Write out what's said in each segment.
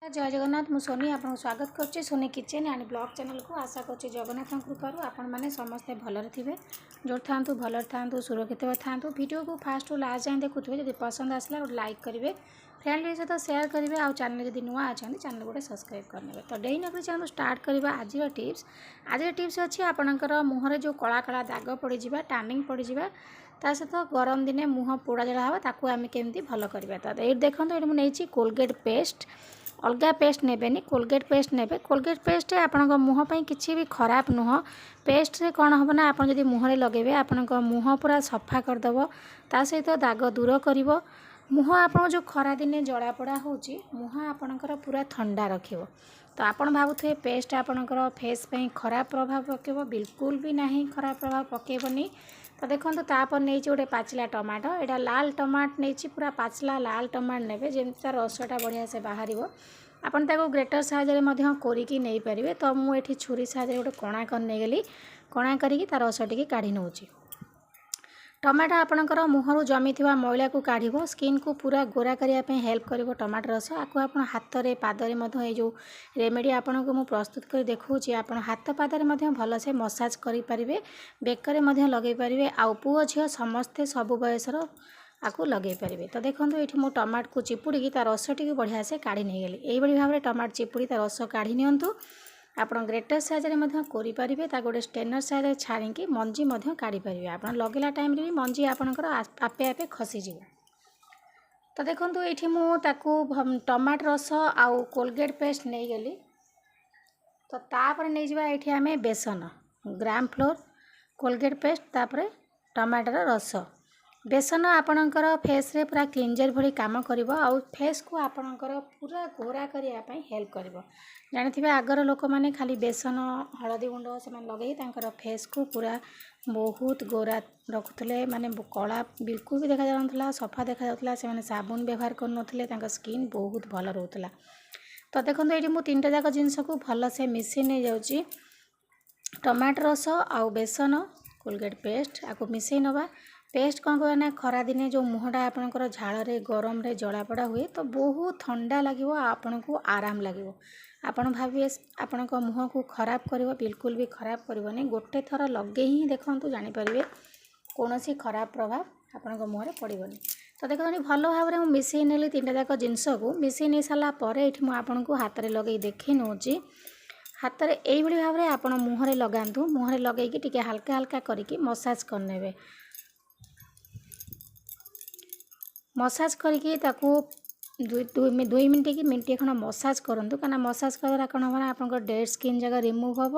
जय जगन्नाथ मु सोनी आपको स्वागत करुच्ची Soni kitchen and blog channel को आशा करुच्ची जगन्नाथ कृपार आपण मैंने समस्ते भलरे थे जो था भलरे था सुरक्षित था वीडियो को फास्ट लास्ट जाए देखुए जब पसंद आसला गोटे लाइक करेंगे फ्रेंड सहित सेयार करेंगे आउ चैनल जब नुआ अच्छा चैनल गोटे सब्सक्राइब करने तो डेली नक चैनल स्टार्ट करवा आज टिप्स अच्छी आपंकर मुहर जो कला कला दाग पड़ जा टार्निंग पड़ जा ता सहित गरम दिने मुह पोड़ा जड़ा हाँ ताकू आम केमी भल करवा तो ये देखो ये मुझे कोलगेट पेस्ट अलग पेस्ट नेबेनी कोलगेट पेस्ट नेबे कोलगेट पेस्ट आपण मुह पर किसी भी खराब नुह पेस्ट से कौन हम ना आप मुहरे लगेबे आपण मुह पूरा सफा करदेव ता सहित दाग दूर कर मुह आप जो खरा दिने जड़ापड़ा हो मुह आपणकर पूरा ठंडा रखियो तो आपण भावुए पेस्ट आपणकर फेस पे खराब प्रभाव पकेब बिल्कुल भी नहीं खराब प्रभाव पकेबनी तो देखो तापर नहीं गोटे पाचिला टमाटो यहाँ लाल टमाट नहीं पूरा पाचिला लाल टमाट ने जमी तार रसटा बढ़िया से बाहर आपन ताको ग्रेटर साइज कोरिकी नहीं पारे तो मुझे छुरी साइज गोटे कणा कर नहीं गली कणा करी तार रस टी काढ़ी नौची टमाटो आपणकर मुहर जमी मैला को काढ़ स्किन को पूरा गोरा करने हेल्प कर टमाटो रस आपको आप हाथ में पादरे ये जो रेमेडी आपन को प्रस्तुत कर देखा आप हाथ पादरे भल से मसाज करें बेकर लगे पारे आउ पुओ झील समस्ते सब बयसर आपको लगे पारे तो देखो ये मु टमाट को चिपुड़ी तार रस टी बढ़िया से काढ़ी नहीं गली यही भाव में टमाट चिपुड़ी तार रस काढ़ी नियंतु आप ग्रेटर साइज करें गोटे स्टेनर साइज छाड़ी मंजी काढ़ी पारे आप लगेला टाइम भी मंजी आपंकर आपे आपे खसीज तो देखो ये मुझे टमाट रस आउ कोलगेट पेस्ट नहीं गली तो तापर नहीं जावा ये आम बेसन ग्राम फ्लोर कोलगेट पेस्ट तापर टमाटर रस बेसन आपणकर फेस रे पूरा क्लींजर भली काम करिवो आउ फेस को आपणकर पूरा गोरा करने हेल्प करिवो जानिथिबे आगर लोक माने खाली बेसन हलदी गुंड से लगे तांकर फेस को पूरा बहुत गोरा रखुले माने कला बिल्कुल भी देखा जाउनथला सफा देखा जाउथला से माने साबुन व्यवहार करनथले तांकर स्किन बहुत भल रहउथला तो देखो ये मु तीनटा जाक जिनस को भल से मिसी नहीं जाउची टमाटर रस आउ बेसन कोलगेट पेस्ट आपको मिसई नवा पेस्ट कौन कहना खरा दिने जो मुहटा आपंकर झाड़ गरम रे जड़ापड़ा हुए तो बहुत ठंडा लगे आपण को आराम लगे आपण भाविए आपण मुह को खराब कर बिल्कुल भी खराब करनी गोटे थर लगे ही देखूँ जानीपर कौन खराब प्रभाव आपण मुहर पड़ोनी तो देखो भल भाव में मिसई नेली तीन जाक जिनस को मिसई नहीं सारापर ये मुझे को हाथ में लगे देखी नौची हाथ में यही भाव में आप मुहरे लगातु मुहरे लगे टी हल्का हल्का करके मसाज करने मसाज करके दुई मिनट कि मिनटे खंड मसाज करूँ कहीं मसाज कर कौन हम आप डेड स्किन जगह रिमूव हम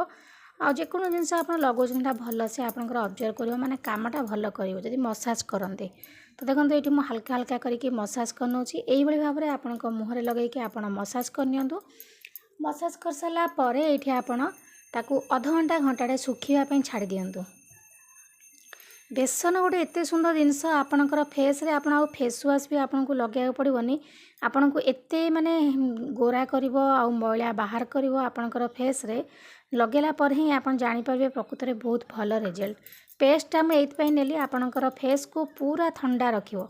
आको जिन आप लगुच भल से आप ऑब्जर्व कर मैंने कामटा भल कर मसाज करते तो देखो ये मुझे हल्का हल्का करके मसाज करनौची यही भाव में आपण मुहरे लगे आप मसाज करनियंतु मसाज कर सारापर ये आपड़ अध घंटा घंटाटे सुखापी छाड़ दिंतु बेसन गोटे एत सुंदर जिनस आपणकर फेस रे आपण आउ फेस वाश भी आपन को लगे पड़ोनी आपन को एत माने गोरा करिवो आउ मैला बाहर करिवो आपणकर फेस रे लगेला पर ही आपन जानि पारबे प्रकृत रे बहुत भल रिजल्ट पेस्ट हम एइतपई नेली आपणकर फेस को पूरा ठंडा रखिवो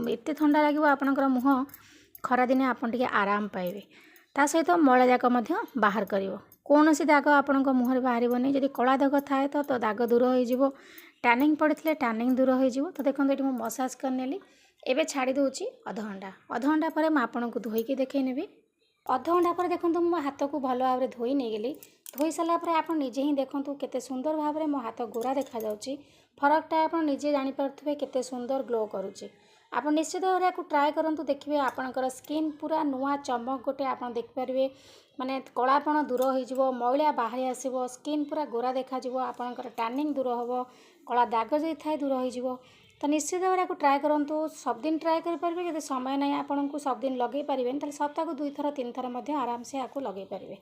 एत ठंडा लागिवो आपणकर मुह खरा दिने आपन टिके आराम पाइबे ता सहित मैला जाक मध्य बाहर करिवो कौन सी दाग आपण मुहर बाहरनी जदि कला दाग थाए तो दाग दूर हो टार्निंग पड़े टार्निंग दूर हो तो देखो ये मसाज करनेली एबे छाड़ी दूची अध घंटा पर आपन को धोईकी देखई नेबी अध घंटा पर देखो मो हाथ को भल भाव में धोई नहीं गली धोई सारापर आप निजे ही देखूँ केते सुंदर भाव में मो हाथ गोरा देखा जाउची फरकटा आप निजे जानीपे केते सुंदर ग्लो करुच्ची आप निश्चित भाव में ट्राए करूँ देखिए आपणकर स्किन पूरा नुआ चमक गोटे आप देखिपारे माने कलापण दूर हो मैला बाहर आसो स्किन पूरा गोरा देखा आपणकर टार्निंग दूर हम कला दाग जदि थाए दूर हो तो निश्चित भाव में ट्राए करूँ सब दिन ट्राए करेंगे जब समय नहीं आपन को सब दिन लगे पारे तो सप्ताह को 2 थर 3 थर आराम से आपको लगे पारे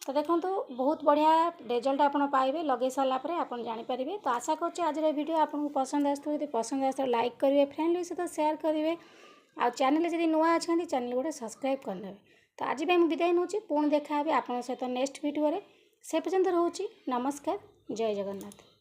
तो देखो बहुत बढ़िया रिजल्ट आप पाइबे लगे सारापर आप जानीपारे तो आशा कर आज वीडियो आपको पसंद आसता लाइक करेंगे फ्रेंड सहित सेयार करेंगे आ चैनल जब नुआ अच्छा चैनल गोटे सब्सक्राइब करदे तो आज भी मुझे विदाय नौची पुणी देखा आप सहित नेक्स्ट वीडियो से पर्यंत रोची नमस्कार जय जगन्नाथ।